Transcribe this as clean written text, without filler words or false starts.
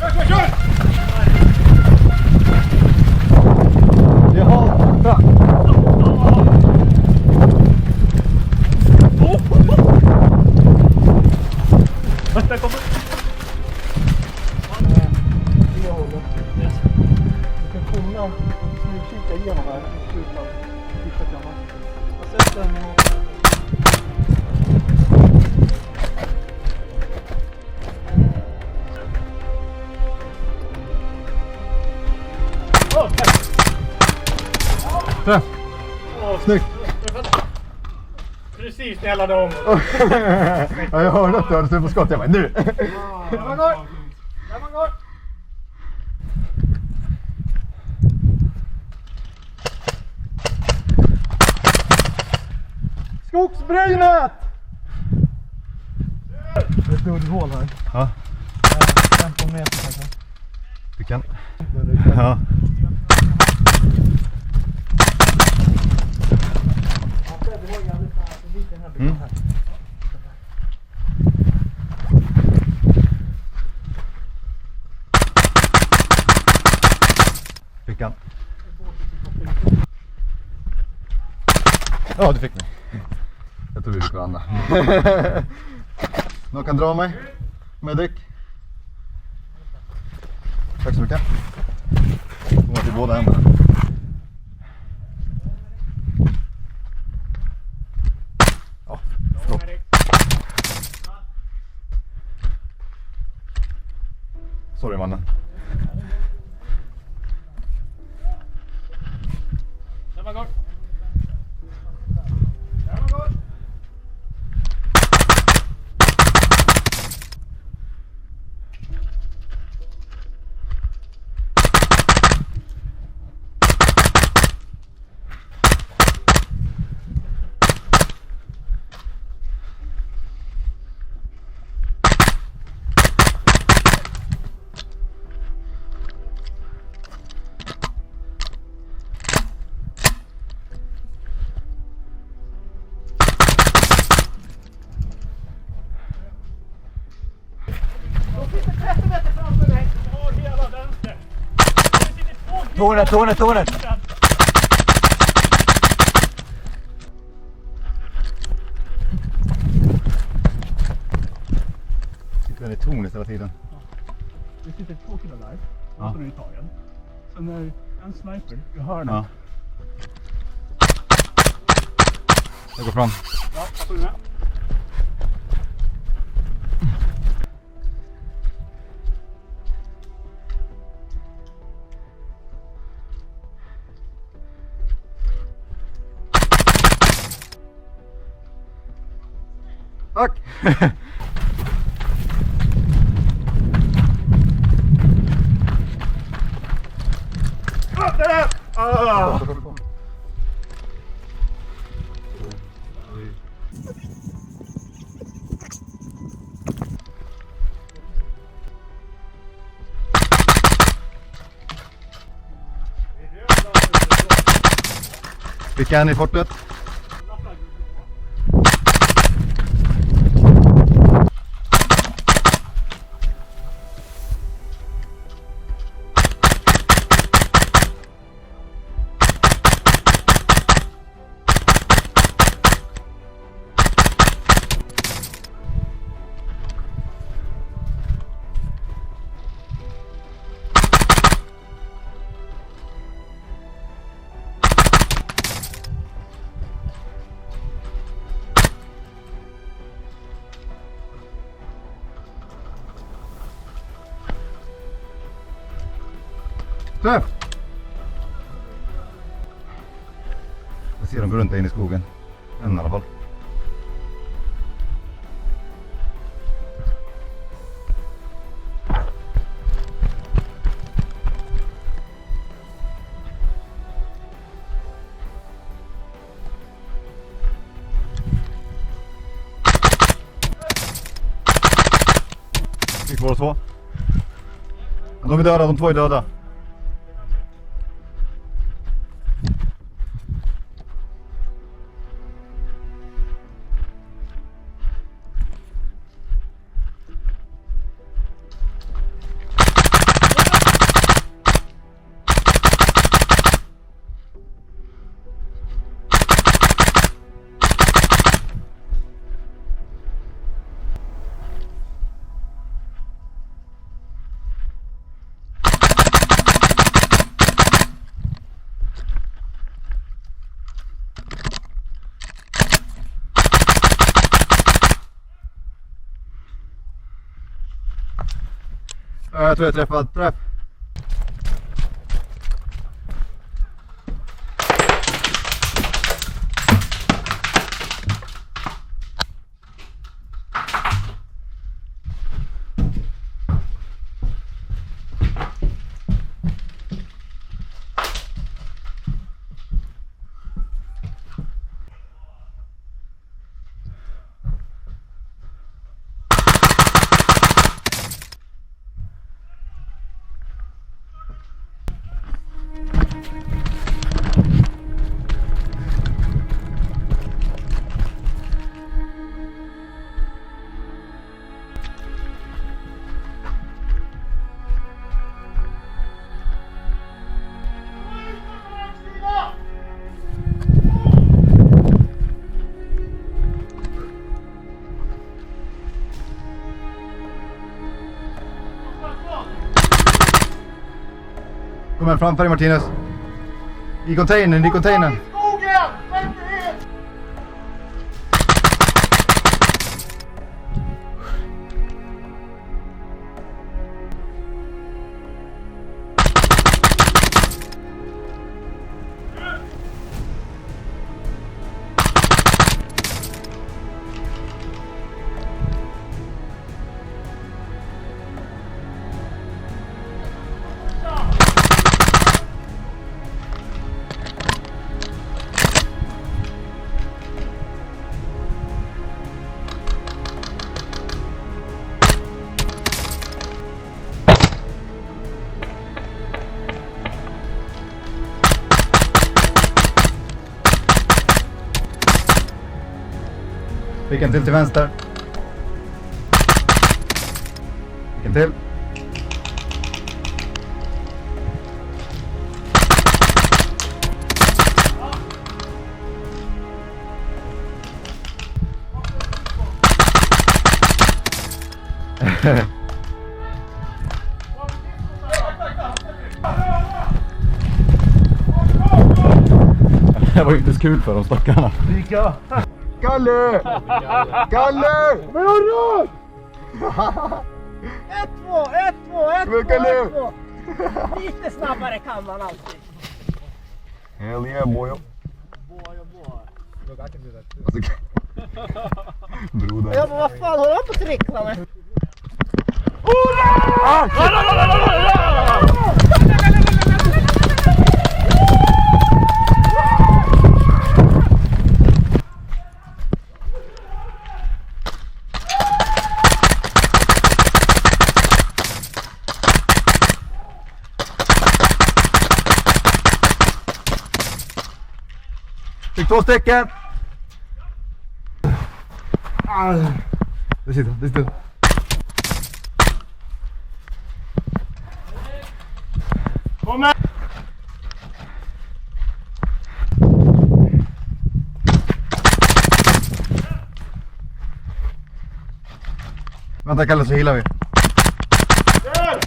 Kör! Det är halt. Bra. Där kommer. Det håller. Yes. Du kan kolla. Nu kika igenom här. Utan titta kameran. Jag sätter den och... Träff! Snyggt! Precis när jag laddade om. Ja, jag hörde att du hade slut på skott. Jag bara, nu! Där man går! Där man går! Skogsbrynet! Det är ett dubbelhål här. Ja. 15 meter kanske. Du kan. Ja. Mm. Fick han. Ja, du fick mig. Jag tror vi fick varandra. Någon kan dra mig. Medic. Tack så mycket. Kommer till båda händerna. Ja, stopp. Sorry mannen. Där man går! Där man går! Tornet! Sitter den i tornet hela tiden? Det sitter 2 killar där. Ja. Och så är det tagen. Sen är det en sniper i hörnet. Ja. Jag går fram. Ja, jag får med. Tack! Vilka är ni i fortet? Träff! Jag ser dem gå runt där inne i skogen. En i alla fall. Vi får så. De är döda, de 2 är döda. Jag tror jag träffade träff. Kom här framför dig Martinez. I containern. Fick en till vänster. Fick en till. Det var ju inte så kul för de stackarna. Lika. Kalle! Kalle! Men hörru! 1-2. Kalle! Lite snabbare kan man alltid. Hell yeah boy. Broder. Ja, men vad fan håller han på att trickla med? Fick 2 stycken. Det sitter. Kom här! Vänta Kalle så healar vi. Kör!